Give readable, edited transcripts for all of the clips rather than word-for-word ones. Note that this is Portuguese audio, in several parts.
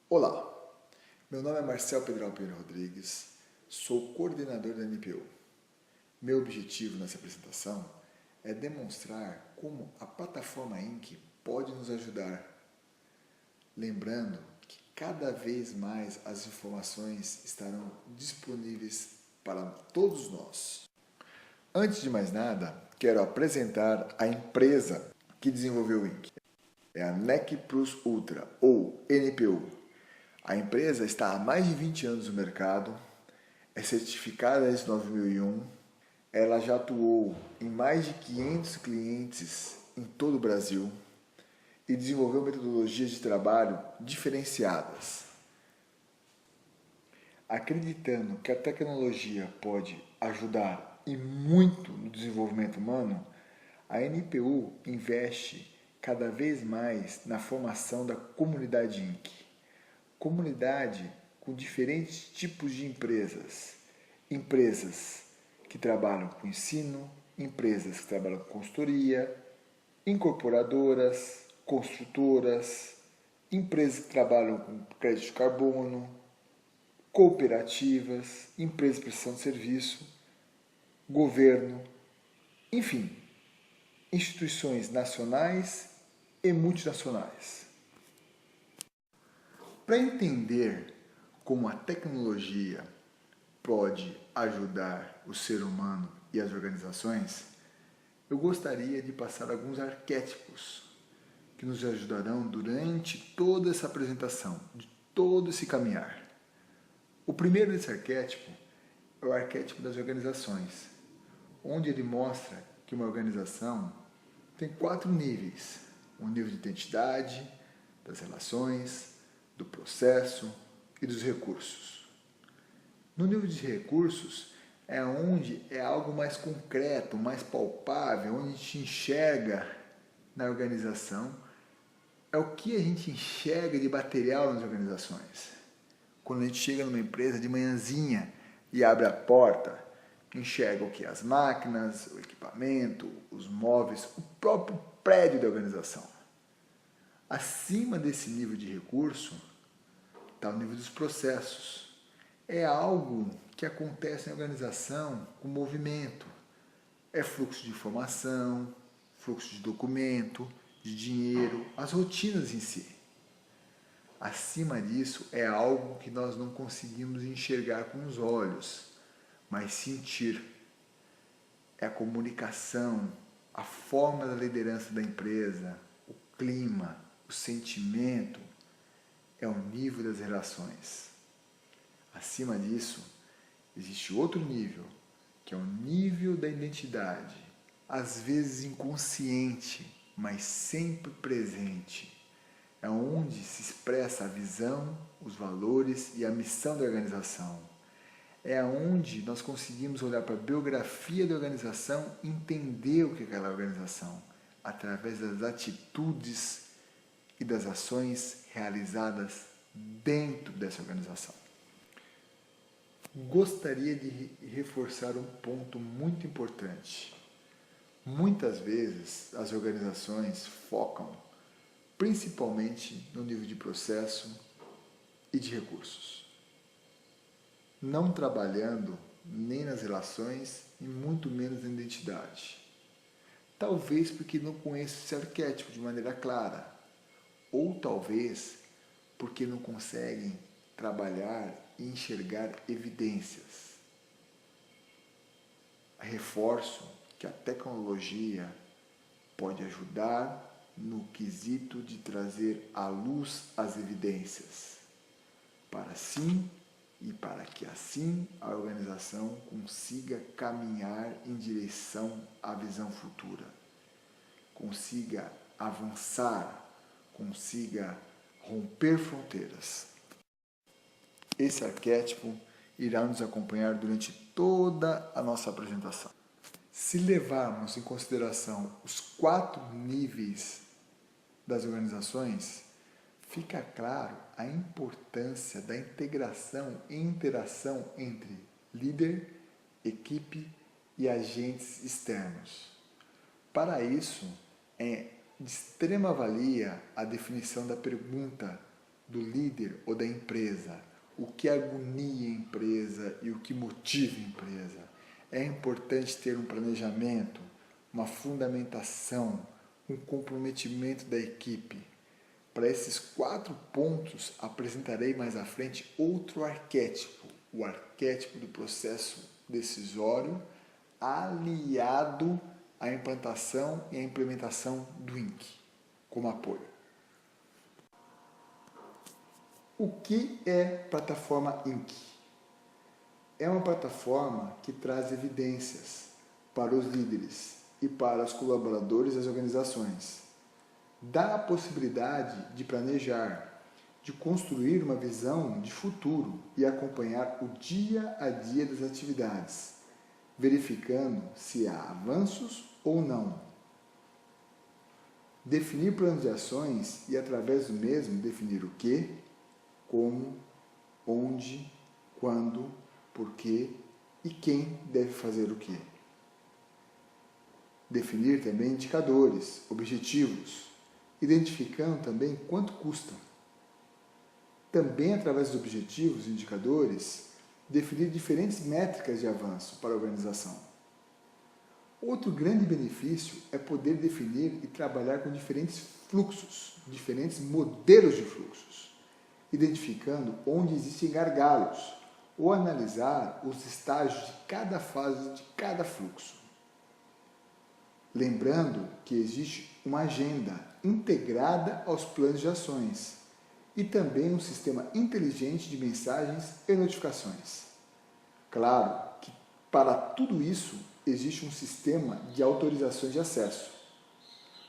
Olá, meu nome é Marcel Pedro Alpeiro Rodrigues, sou coordenador da NPO. Meu objetivo nessa apresentação é demonstrar como a plataforma Inc. pode nos ajudar, lembrando que cada vez mais as informações estarão disponíveis para todos nós. Antes de mais nada, quero apresentar a empresa que desenvolveu o Inc. É a NEC Plus Ultra, ou NPU. A empresa está há mais de 20 anos no mercado, é certificada desde 2001, ela já atuou em mais de 500 clientes em todo o Brasil e desenvolveu metodologias de trabalho diferenciadas. Acreditando que a tecnologia pode ajudar e muito no desenvolvimento humano, a NPU investe cada vez mais na formação da comunidade Inc. Comunidade com diferentes tipos de empresas. Empresas que trabalham com ensino, empresas que trabalham com consultoria, incorporadoras, construtoras, empresas que trabalham com crédito de carbono, cooperativas, empresas de prestação de serviço, governo, enfim, instituições nacionais e multinacionais. Para entender como a tecnologia pode ajudar o ser humano e as organizações, eu gostaria de passar alguns arquétipos que nos ajudarão durante toda essa apresentação, de todo esse caminhar. O primeiro desse arquétipo é o arquétipo das organizações, onde ele mostra que uma organização tem 4 níveis: o nível de identidade, das relações, do processo e dos recursos. No nível de recursos é onde é algo mais concreto, mais palpável, onde a gente enxerga na organização, é o que a gente enxerga de material nas organizações. Quando a gente chega numa empresa de manhãzinha e abre a porta, enxerga o que? As máquinas, o equipamento, os móveis, o próprio prédio da organização. Acima desse nível de recurso está o nível dos processos. É algo que acontece na organização com movimento. É fluxo de informação, fluxo de documento, de dinheiro, as rotinas em si. Acima disso é algo que nós não conseguimos enxergar com os olhos, mas sentir. É a comunicação, a forma da liderança da empresa, o clima, o sentimento, é o nível das relações. Acima disso, existe outro nível, que é o nível da identidade, às vezes inconsciente, mas sempre presente. É onde se expressa a visão, os valores e a missão da organização. É onde nós conseguimos olhar para a biografia da organização e entender o que é aquela organização, através das atitudes e das ações realizadas dentro dessa organização. Gostaria de reforçar um ponto muito importante. Muitas vezes as organizações focam principalmente no nível de processo e de recursos, não trabalhando nem nas relações e muito menos na identidade. Talvez porque não conhecem esse arquétipo de maneira clara, ou talvez porque não conseguem trabalhar e enxergar evidências. Reforço que a tecnologia pode ajudar no quesito de trazer à luz as evidências, para assim e para que assim a organização consiga caminhar em direção à visão futura, consiga avançar, consiga romper fronteiras. Esse arquétipo irá nos acompanhar durante toda a nossa apresentação. Se levarmos em consideração os 4 níveis das organizações, fica claro a importância da integração e interação entre líder, equipe e agentes externos. Para isso, é de extrema valia a definição da pergunta do líder ou da empresa, o que agonia a empresa e o que motiva a empresa. É importante ter um planejamento, uma fundamentação, um comprometimento da equipe. Para esses 4 pontos, apresentarei mais à frente outro arquétipo, o arquétipo do processo decisório aliado à implantação e à implementação do INC como apoio. O que é plataforma INC? É uma plataforma que traz evidências para os líderes e para os colaboradores das organizações. Dá a possibilidade de planejar, de construir uma visão de futuro e acompanhar o dia a dia das atividades, verificando se há avanços ou não. Definir planos de ações e, através do mesmo, definir o que, como, onde, quando, porquê e quem deve fazer o que. Definir também indicadores, objetivos, identificando também quanto custa. Também, através dos objetivos e indicadores, definir diferentes métricas de avanço para a organização. Outro grande benefício é poder definir e trabalhar com diferentes fluxos, diferentes modelos de fluxos, identificando onde existem gargalos, ou analisar os estágios de cada fase de cada fluxo. Lembrando que existe uma agenda integrada aos planos de ações e também um sistema inteligente de mensagens e notificações. Claro que para tudo isso existe um sistema de autorizações de acesso.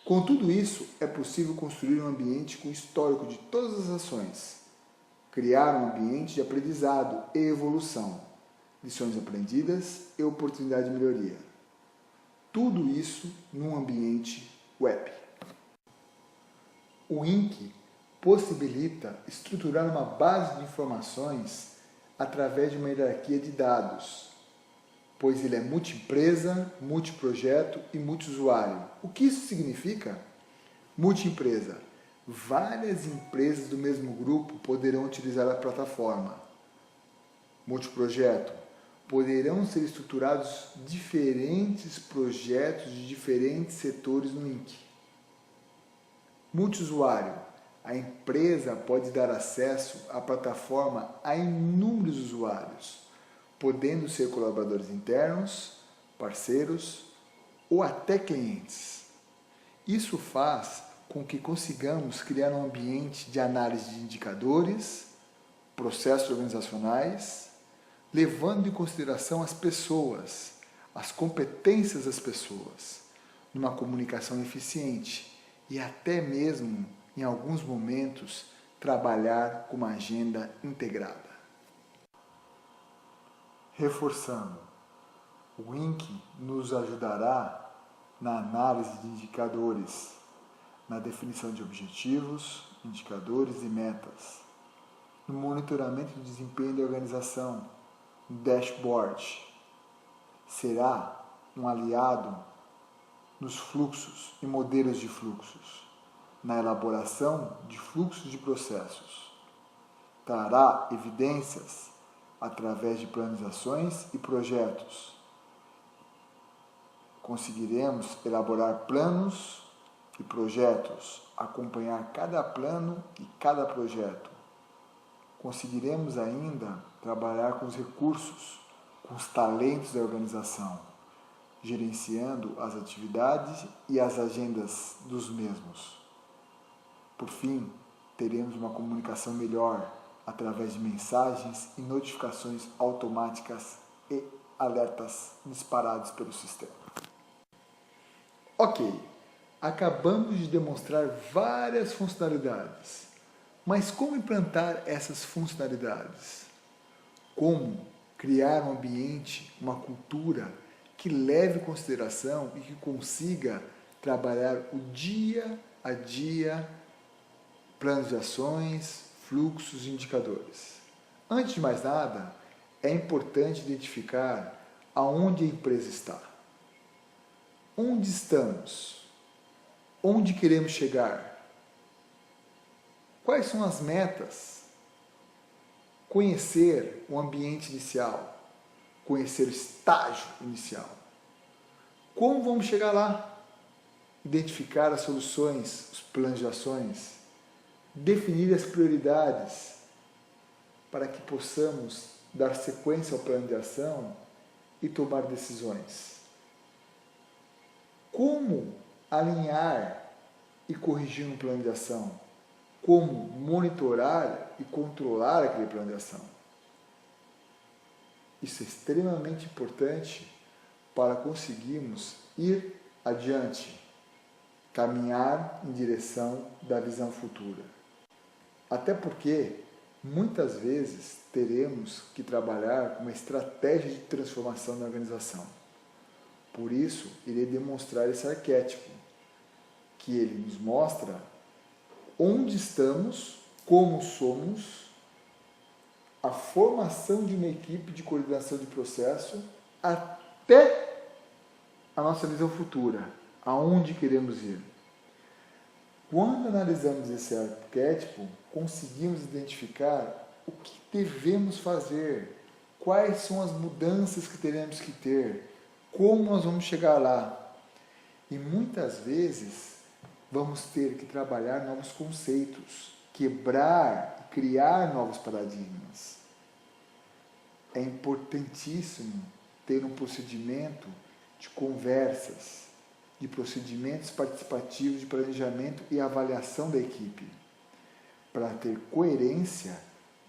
Com tudo isso, é possível construir um ambiente com histórico de todas as ações, criar um ambiente de aprendizado e evolução, lições aprendidas e oportunidade de melhoria. Tudo isso num ambiente web. O INC possibilita estruturar uma base de informações através de uma hierarquia de dados, pois ele é multi-empresa, multi-projeto e multi-usuário. O que isso significa? Multi-empresa. Várias empresas do mesmo grupo poderão utilizar a plataforma. Multi-projeto. Poderão ser estruturados diferentes projetos de diferentes setores no INC. Multi-usuário. A empresa pode dar acesso à plataforma a inúmeros usuários, podendo ser colaboradores internos, parceiros ou até clientes. Isso faz com que consigamos criar um ambiente de análise de indicadores, processos organizacionais, levando em consideração as pessoas, as competências das pessoas, numa comunicação eficiente e até mesmo, em alguns momentos, trabalhar com uma agenda integrada. Reforçando, o INC nos ajudará na análise de indicadores, na definição de objetivos, indicadores e metas, no monitoramento do desempenho da organização, no dashboard. Será um aliado nos fluxos e modelos de fluxos, na elaboração de fluxos de processos. Trará evidências através de planizações e projetos. Conseguiremos elaborar planos e projetos, acompanhar cada plano e cada projeto. Conseguiremos ainda trabalhar com os recursos, com os talentos da organização, gerenciando as atividades e as agendas dos mesmos. Por fim, teremos uma comunicação melhor através de mensagens e notificações automáticas e alertas disparados pelo sistema. Ok, acabamos de demonstrar várias funcionalidades, mas como implantar essas funcionalidades? Como criar um ambiente, uma cultura que leve em consideração e que consiga trabalhar o dia a dia, planos de ações, fluxos e indicadores. Antes de mais nada, é importante identificar aonde a empresa está. Onde estamos? Onde queremos chegar? Quais são as metas? Conhecer o ambiente inicial, conhecer o estágio inicial. Como vamos chegar lá? Identificar as soluções, os planos de ações, definir as prioridades para que possamos dar sequência ao plano de ação e tomar decisões. Como alinhar e corrigir um plano de ação? Como monitorar e controlar aquele plano de ação? Isso é extremamente importante para conseguirmos ir adiante, caminhar em direção da visão futura. Até porque, muitas vezes, teremos que trabalhar com uma estratégia de transformação da organização. Por isso, irei demonstrar esse arquétipo, que ele nos mostra onde estamos, como somos, a formação de uma equipe de coordenação de processo, até a nossa visão futura, aonde queremos ir. Quando analisamos esse arquétipo, conseguimos identificar o que devemos fazer, quais são as mudanças que teremos que ter, como nós vamos chegar lá. E muitas vezes vamos ter que trabalhar novos conceitos, quebrar, criar novos paradigmas. É importantíssimo ter um procedimento de conversas, de procedimentos participativos de planejamento e avaliação da equipe, para ter coerência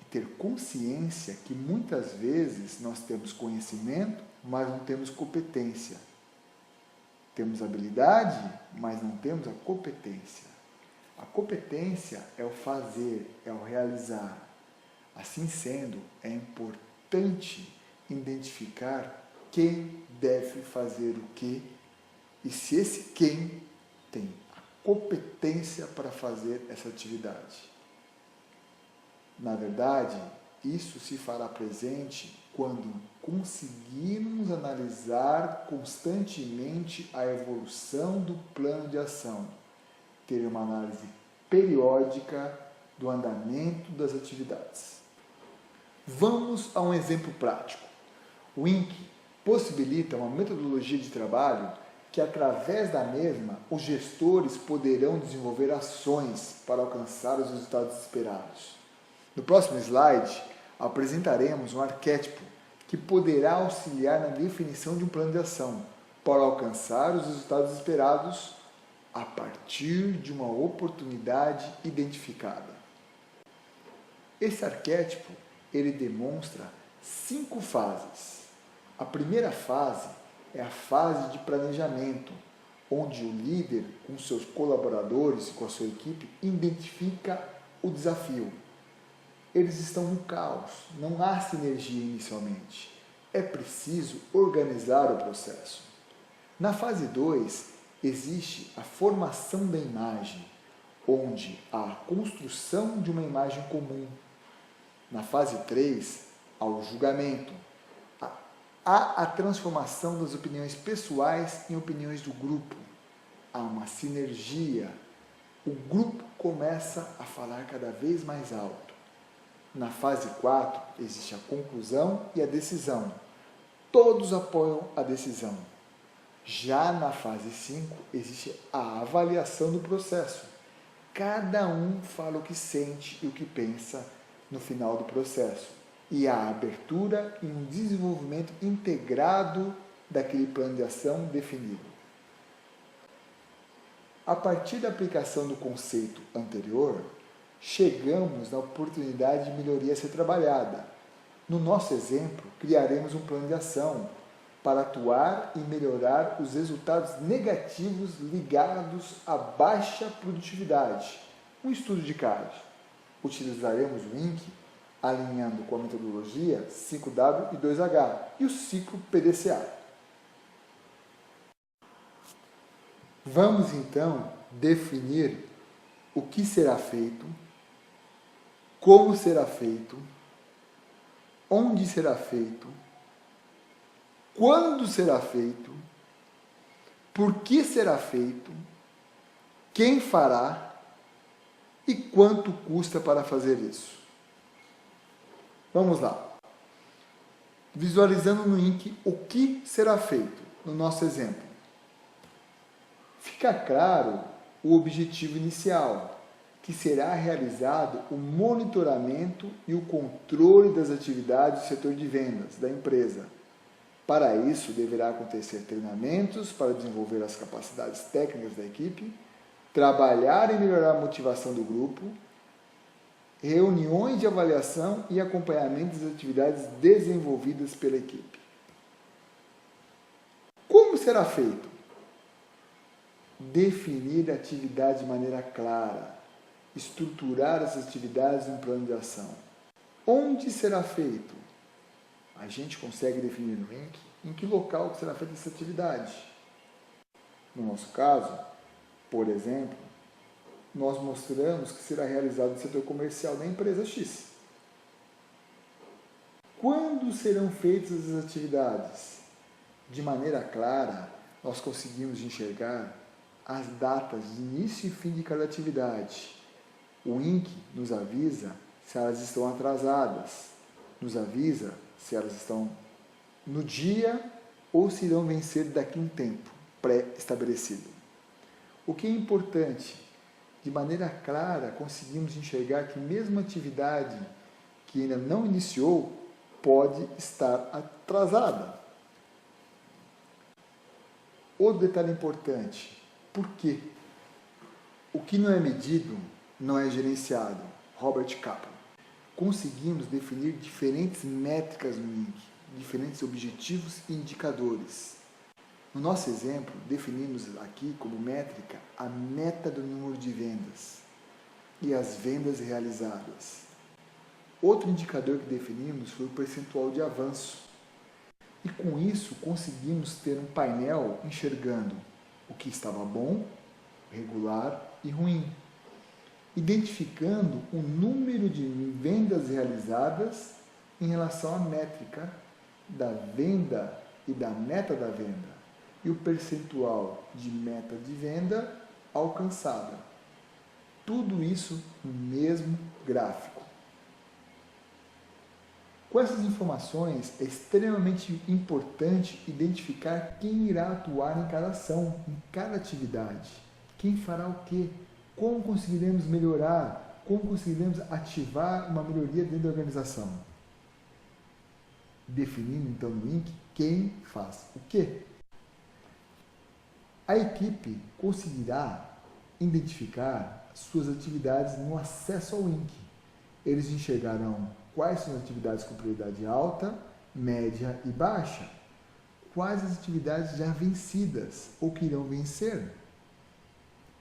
e ter consciência que muitas vezes nós temos conhecimento, mas não temos competência. Temos habilidade, mas não temos a competência. A competência é o fazer, é o realizar. Assim sendo, é importante identificar quem deve fazer o quê e se esse quem tem a competência para fazer essa atividade. Na verdade, isso se fará presente quando conseguirmos analisar constantemente a evolução do plano de ação, ter uma análise periódica do andamento das atividades. Vamos a um exemplo prático. O INC possibilita uma metodologia de trabalho que, através da mesma, os gestores poderão desenvolver ações para alcançar os resultados esperados. No próximo slide, apresentaremos um arquétipo que poderá auxiliar na definição de um plano de ação para alcançar os resultados esperados a partir de uma oportunidade identificada. Esse arquétipo, ele demonstra 5 fases. A primeira fase é a fase de planejamento, onde o líder, com seus colaboradores e com a sua equipe, identifica o desafio. Eles estão no caos, não há sinergia inicialmente. É preciso organizar o processo. Na fase 2, existe a formação da imagem, onde há a construção de uma imagem comum. Na fase 3, há o julgamento. Há a transformação das opiniões pessoais em opiniões do grupo. Há uma sinergia. O grupo começa a falar cada vez mais alto. Na fase 4, existe a conclusão e a decisão. Todos apoiam a decisão. Já na fase 5, existe a avaliação do processo. Cada um fala o que sente e o que pensa no final do processo. E a abertura e um desenvolvimento integrado daquele plano de ação definido. A partir da aplicação do conceito anterior, chegamos na oportunidade de melhoria a ser trabalhada. No nosso exemplo, criaremos um plano de ação para atuar e melhorar os resultados negativos ligados à baixa produtividade. Um estudo de caso. Utilizaremos o INC alinhando com a metodologia 5W e 2H e o ciclo PDCA. Vamos então definir o que será feito, como será feito, onde será feito, quando será feito, por que será feito, quem fará E quanto custa para fazer isso? Vamos lá. Visualizando no INC o que será feito, no nosso exemplo. Fica claro o objetivo inicial, que será realizado o monitoramento e o controle das atividades do setor de vendas da empresa. Para isso, deverá acontecer treinamentos para desenvolver as capacidades técnicas da equipe, trabalhar e melhorar a motivação do grupo, reuniões de avaliação e acompanhamento das atividades desenvolvidas pela equipe. Como será feito? Definir a atividade de maneira clara, estruturar as atividades em um plano de ação. Onde será feito? A gente consegue definir no INC em que local será feita essa atividade. No nosso caso, por exemplo, nós mostramos que será realizado no setor comercial da empresa X. Quando serão feitas as atividades? De maneira clara, nós conseguimos enxergar as datas de início e fim de cada atividade. O INC nos avisa se elas estão atrasadas, nos avisa se elas estão no dia ou se irão vencer daqui a um tempo pré-estabelecido. O que é importante? De maneira clara, conseguimos enxergar que mesmo a atividade que ainda não iniciou pode estar atrasada. Outro detalhe importante, por quê? O que não é medido não é gerenciado. Robert Kaplan. Conseguimos definir diferentes métricas no INC, diferentes objetivos e indicadores. No nosso exemplo, definimos aqui como métrica a meta do número de vendas e as vendas realizadas. Outro indicador que definimos foi o percentual de avanço. E com isso conseguimos ter um painel enxergando o que estava bom, regular e ruim, identificando o número de vendas realizadas em relação à métrica da venda e da meta da venda, e o percentual de meta de venda alcançada. Tudo isso no mesmo gráfico. Com essas informações, é extremamente importante identificar quem irá atuar em cada ação, em cada atividade. Quem fará o quê? Como conseguiremos melhorar? Como conseguiremos ativar uma melhoria dentro da organização? Definindo, então, no INC, quem faz o quê? A equipe conseguirá identificar suas atividades no acesso ao INC. Eles enxergarão quais são as atividades com prioridade alta, média e baixa, quais as atividades já vencidas ou que irão vencer.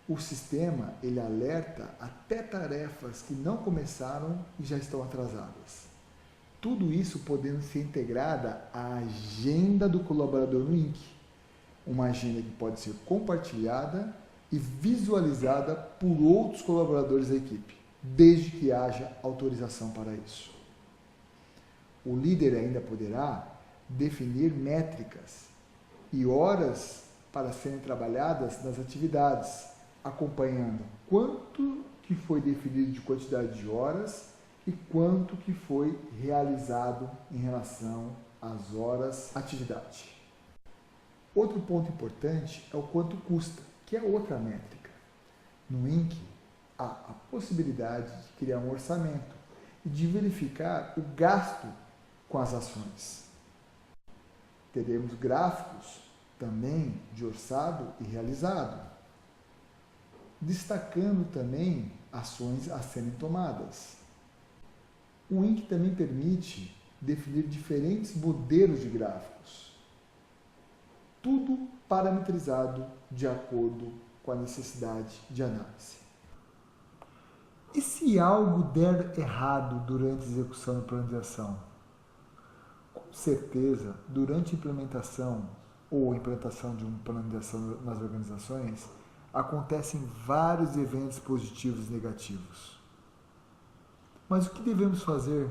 O sistema ele alerta até tarefas que não começaram e já estão atrasadas. Tudo isso podendo ser integrada à agenda do colaborador no INC, uma agenda que pode ser compartilhada e visualizada por outros colaboradores da equipe, desde que haja autorização para isso. O líder ainda poderá definir métricas e horas para serem trabalhadas nas atividades, acompanhando quanto que foi definido de quantidade de horas e quanto que foi realizado em relação às horas atividade. Outro ponto importante é o quanto custa, que é outra métrica. No INC, há a possibilidade de criar um orçamento e de verificar o gasto com as ações. Teremos gráficos também de orçado e realizado, destacando também ações a serem tomadas. O INC também permite definir diferentes modelos de gráficos, tudo parametrizado de acordo com a necessidade de análise. E se algo der errado durante a execução da plano de ação? Com certeza, durante a implementação ou a implantação de um plano de ação nas organizações, acontecem vários eventos positivos e negativos. Mas o que devemos fazer?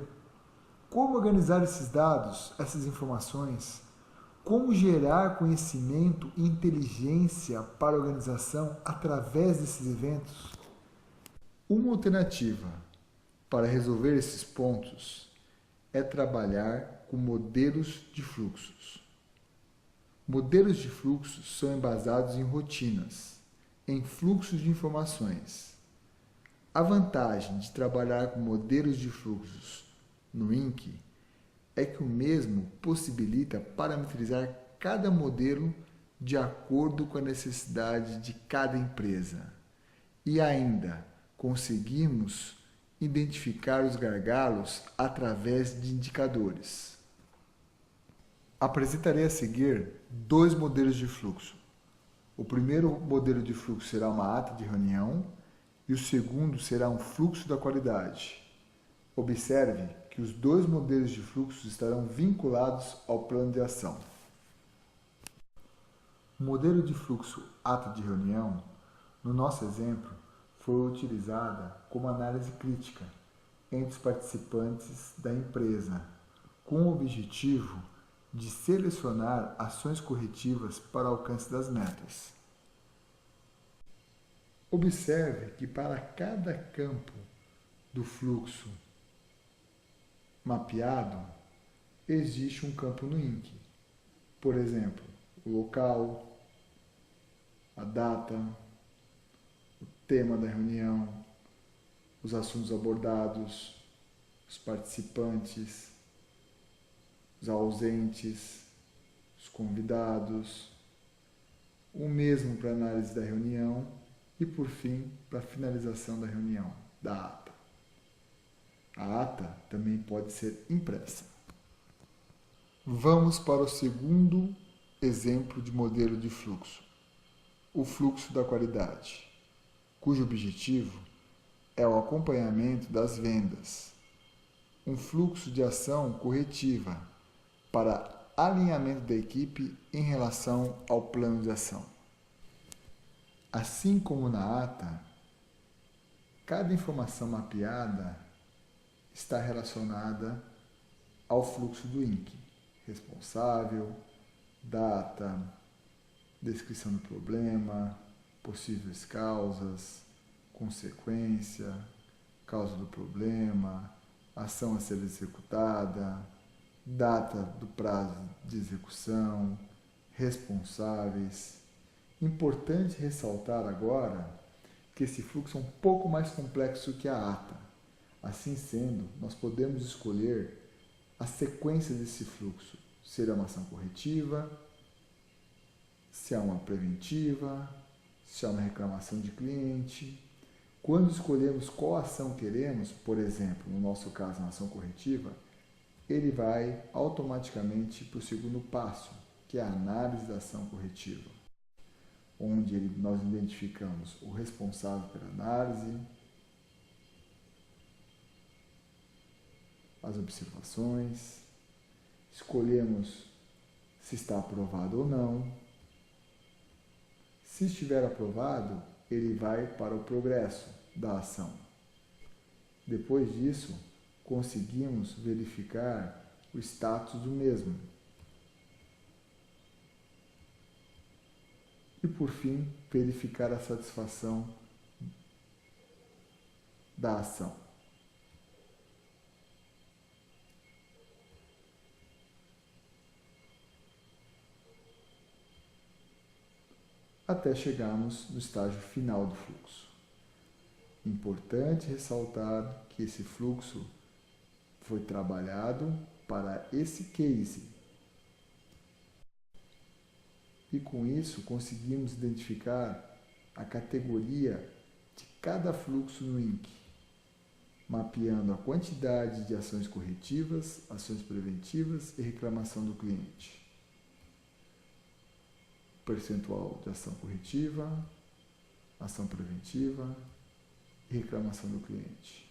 Como organizar esses dados, essas informações? Como gerar conhecimento e inteligência para a organização através desses eventos? Uma alternativa para resolver esses pontos é trabalhar com modelos de fluxos. Modelos de fluxos são embasados em rotinas, em fluxos de informações. A vantagem de trabalhar com modelos de fluxos no INC é que o mesmo possibilita parametrizar cada modelo de acordo com a necessidade de cada empresa. E ainda conseguimos identificar os gargalos através de indicadores. Apresentarei a seguir dois modelos de fluxo. O primeiro modelo de fluxo será uma ata de reunião e o segundo será um fluxo da qualidade. Observe que os dois modelos de fluxo estarão vinculados ao plano de ação. O modelo de fluxo ata de reunião, no nosso exemplo, foi utilizada como análise crítica entre os participantes da empresa, com o objetivo de selecionar ações corretivas para o alcance das metas. Observe que para cada campo do fluxo mapeado, existe um campo no INC. Por exemplo, o local, a data, o tema da reunião, os assuntos abordados, os participantes, os ausentes, os convidados, o mesmo para análise da reunião e, por fim, para a finalização da reunião, da ata. A ata também pode ser impressa. Vamos para o segundo exemplo de modelo de fluxo, o fluxo da qualidade, cujo objetivo é o acompanhamento das vendas, um fluxo de ação corretiva para alinhamento da equipe em relação ao plano de ação. Assim como na ata, cada informação mapeada está relacionada ao fluxo do INC, responsável, data, descrição do problema, possíveis causas, consequência, causa do problema, ação a ser executada, data do prazo de execução, responsáveis. Importante ressaltar agora que esse fluxo é um pouco mais complexo que a ata. Assim sendo, nós podemos escolher a sequência desse fluxo. Se é uma ação corretiva, se é uma preventiva, se é uma reclamação de cliente. Quando escolhemos qual ação queremos, por exemplo, no nosso caso, uma ação corretiva, ele vai automaticamente para o segundo passo, que é a análise da ação corretiva, onde nós identificamos o responsável pela análise, as observações, escolhemos se está aprovado ou não. Se estiver aprovado, ele vai para o progresso da ação. Depois disso, conseguimos verificar o status do mesmo. E, por fim, verificar a satisfação da ação. Até chegarmos no estágio final do fluxo. Importante ressaltar que esse fluxo foi trabalhado para esse case. E com isso conseguimos identificar a categoria de cada fluxo no INC, mapeando a quantidade de ações corretivas, ações preventivas e reclamação do cliente. Percentual de ação corretiva, ação preventiva e reclamação do cliente.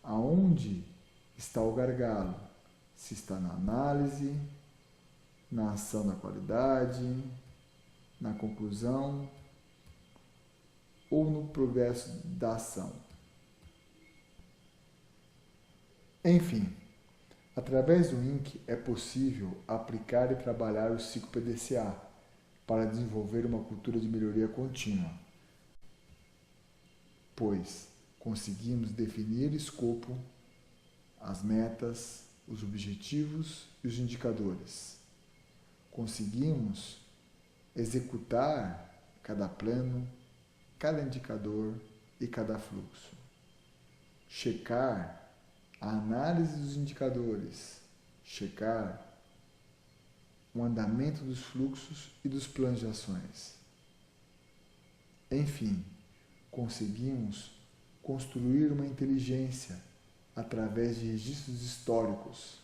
Aonde está o gargalo? Se está na análise, na ação da qualidade, na conclusão ou no progresso da ação. Enfim, através do INC é possível aplicar e trabalhar o ciclo PDCA para desenvolver uma cultura de melhoria contínua. pois conseguimos definir o escopo, as metas, os objetivos e os indicadores. Conseguimos executar cada plano, cada indicador e cada fluxo. Checar a análise dos indicadores, checar o andamento dos fluxos e dos planos de ações. Enfim, conseguimos construir uma inteligência através de registros históricos,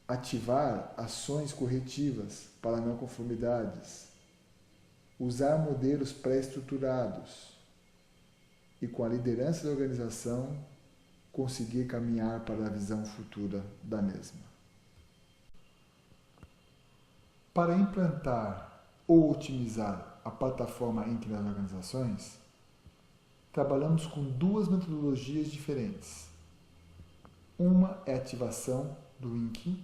ativar ações corretivas para não conformidades, usar modelos pré-estruturados e, com a liderança da organização, conseguir caminhar para a visão futura da mesma. Para implantar ou otimizar a plataforma INC nas organizações, trabalhamos com duas metodologias diferentes. Uma é a ativação do INC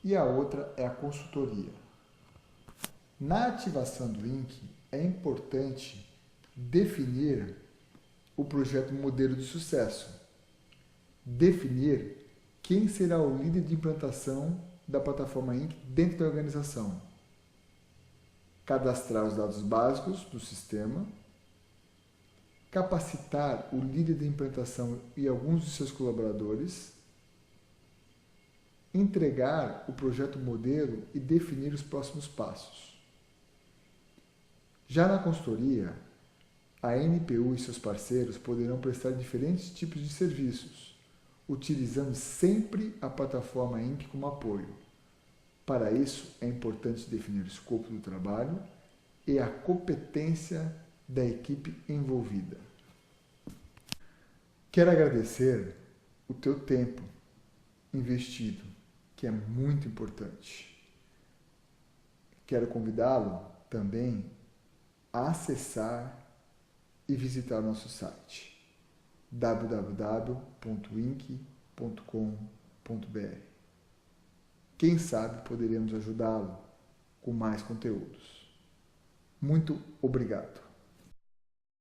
e a outra é a consultoria. Na ativação do INC, é importante definir o projeto modelo de sucesso, definir quem será o líder de implantação da plataforma INC dentro da organização, cadastrar os dados básicos do sistema, capacitar o líder de implantação e alguns de seus colaboradores, entregar o projeto modelo e definir os próximos passos. Já na consultoria, a NPU e seus parceiros poderão prestar diferentes tipos de serviços, utilizando sempre a plataforma INC como apoio. Para isso, é importante definir o escopo do trabalho e a competência da equipe envolvida. Quero agradecer o teu tempo investido, que é muito importante. Quero convidá-lo também a acessar e visitar nosso site www.inc.com.br. Quem sabe poderemos ajudá-lo com mais conteúdos. Muito obrigado.